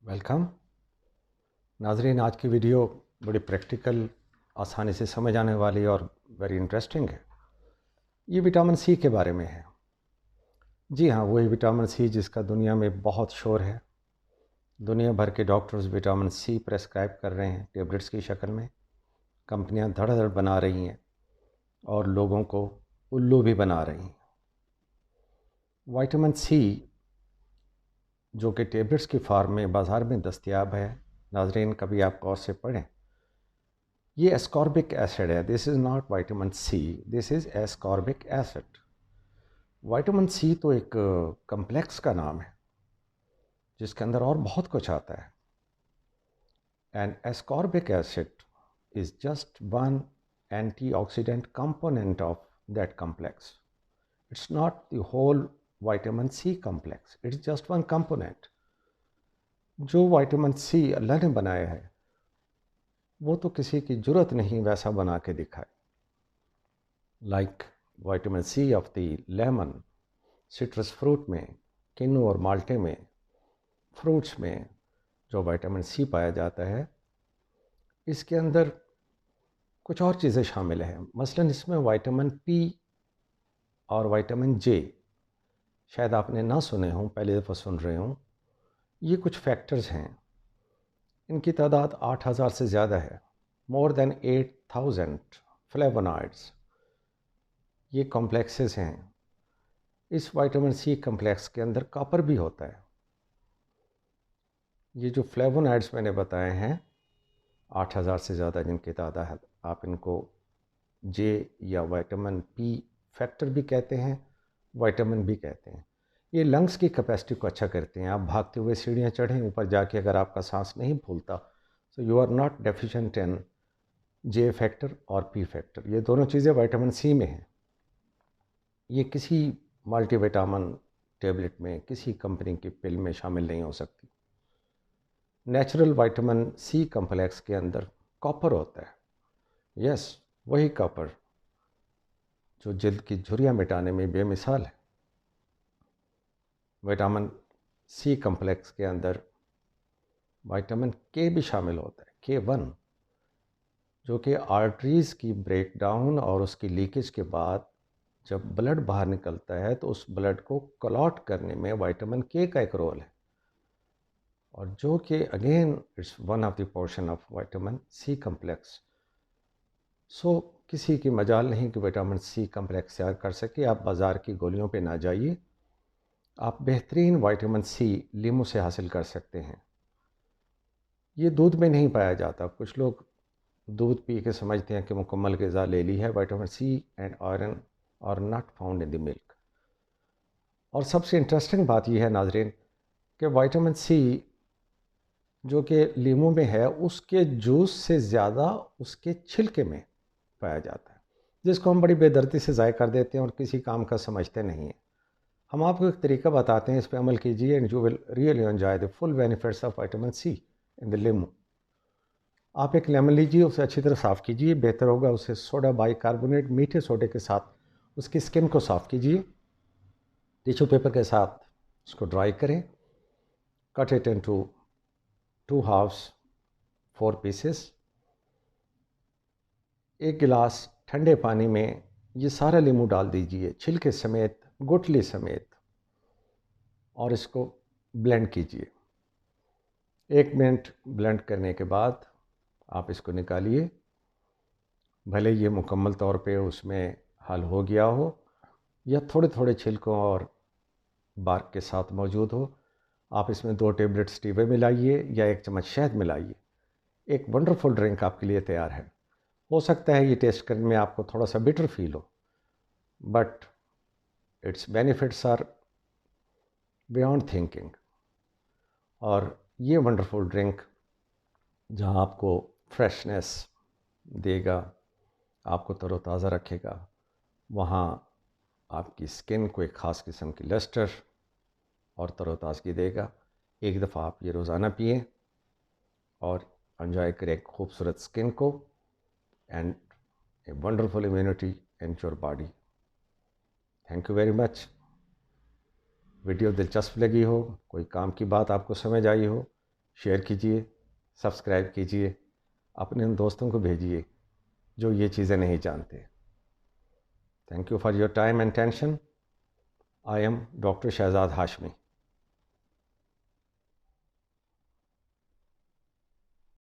Welcome नाजरीन। आज की वीडियो बड़ी प्रैक्टिकल, आसानी से समझ आने वाली और वेरी इंटरेस्टिंग है। ये विटामिन सी के बारे में है। जी हाँ, वही विटामिन सी जिसका दुनिया में बहुत शोर है। दुनिया भर के डॉक्टर्स विटामिन सी प्रेस्क्राइब कर रहे हैं टेबलेट्स की शक्ल में। कंपनियां धड़ाधड़ बना रही हैं और लोगों को उल्लू भी बना रही हैं। विटामिन सी जो कि टेबलेट्स की फॉर्म में बाज़ार में दस्तयाब है, नाजरीन कभी आप गौर से पढ़ें। ये एस्कॉर्बिक एसिड है। This is not vitamin C, this is ascorbic acid. Vitamin C तो एक कम्प्लेक्स का नाम है जिसके अंदर और बहुत कुछ आता है। And ascorbic acid is just one antioxidant component of that complex. It's not the whole vitamin C complex, it's just one component. जो विटामिन सी अल्लाह ने बनाया है वो तो किसी की ज़रूरत नहीं वैसा बना के दिखाए। Like vitamin C of the lemon, citrus fruit में, किन्नू और माल्टे में, फ्रूट्स में जो विटामिन सी पाया जाता है, इसके अंदर कुछ और चीज़ें शामिल हैं। मसलन इसमें विटामिन पी और विटामिन जे, शायद आपने ना सुने हों, पहली दफ़ा सुन रहे हों। ये कुछ फैक्टर्स हैं, इनकी तादाद 8,000 से ज़्यादा है। मोर देन 8,000 फ्लेवोनॉइड्स, ये कॉम्प्लेक्सेस हैं। इस विटामिन सी कम्प्लेक्स के अंदर कॉपर भी होता है। ये जो फ्लेवोनॉइड्स मैंने बताए हैं 8,000 से ज़्यादा जिनकी तादाद, आप इनको जे या विटामिन पी फैक्टर भी कहते हैं, विटामिन भी कहते हैं। ये लंग्स की कैपेसिटी को अच्छा करते हैं। आप भागते हुए सीढ़ियाँ चढ़ें, ऊपर जाके अगर आपका सांस नहीं फूलता तो you are not deficient in J factor और पी फैक्टर। ये दोनों चीज़ें विटामिन सी में हैं। ये किसी मल्टीविटामिन टेबलेट में, किसी कंपनी की पिल में शामिल नहीं हो सकती। नेचुरल विटामिन सी कम्प्लेक्स के अंदर कॉपर होता है। यस, वही कॉपर जो जल्द की झुर्रियाँ मिटाने में बेमिसाल है। विटामिन सी कम्प्लेक्स के अंदर विटामिन के भी शामिल होता है, K1, जो कि आर्टरीज़ की ब्रेकडाउन और उसकी लीकेज के बाद जब ब्लड बाहर निकलता है तो उस ब्लड को क्लॉट करने में विटामिन के का एक रोल है, और जो कि again it's one of the portion of vitamin C complex. So किसी की मजाल नहीं कि विटामिन सी कम्प्लेक्स तैयार कर सके। आप बाज़ार की गोलियों पे ना जाइए, आप बेहतरीन विटामिन सी लीमू से हासिल कर सकते हैं। ये दूध में नहीं पाया जाता। कुछ लोग दूध पी के समझते हैं कि मुकम्मल ग़िज़ा ले ली है। Vitamin C and iron are not found in the milk. और सबसे इंटरेस्टिंग बात यह है नाजरीन कि विटामिन सी जो कि लीमू में है उसके जूस से ज़्यादा उसके छिलके में पाया जाता है, जिसको हम बड़ी बेदर्दी से ज़ाय कर देते हैं और किसी काम का समझते नहीं हैं। हम आपको एक तरीका बताते हैं, इस पे अमल कीजिए and you will really enjoy the full benefits of vitamin C in the लीमू। आप एक लेमन लीजिए, उसे अच्छी तरह साफ़ कीजिए। बेहतर होगा उसे सोडा बाइकार्बोनेट मीठे सोडे के साथ उसकी स्किन को साफ़ कीजिए। टिश्यू पेपर के साथ उसको ड्राई करें। Cut it into 2 halves, 4 pieces. एक गिलास ठंडे पानी में ये सारा लीमू डाल दीजिए, छिलके समेत, गुठली समेत, और इसको ब्लेंड कीजिए। 1 मिनट ब्लेंड करने के बाद आप इसको निकालिए। भले ये मुकम्मल तौर पे उसमें हल हो गया हो या थोड़े थोड़े छिलकों और बार्क के साथ मौजूद हो, आप इसमें 2 टेबलेट स्टीवे मिलाइए या 1 चम्मच शहद मिलाइए। एक वंडरफुल ड्रिंक आपके लिए तैयार है। हो सकता है ये टेस्ट करने में आपको थोड़ा सा बिटर फील हो, but its benefits are beyond thinking. और ये वंडरफुल ड्रिंक जहाँ आपको फ्रेशनेस देगा, आपको तरोताज़ा रखेगा, वहाँ आपकी स्किन को एक ख़ास किस्म की लस्टर और तरोताज़गी देगा। एक दफ़ा आप ये रोज़ाना पिएँ और एंजॉय करें एक खूबसूरत स्किन को and a wonderful immunity in your body. Thank you very much. Video दिलचस्प लगी हो, कोई काम की बात आपको समझ आई हो, शेयर कीजिए, सब्सक्राइब कीजिए, अपने उन दोस्तों को भेजिए जो ये चीज़ें नहीं जानते। Thank you for your time and tension. I am doctor Shahzad Hashmi.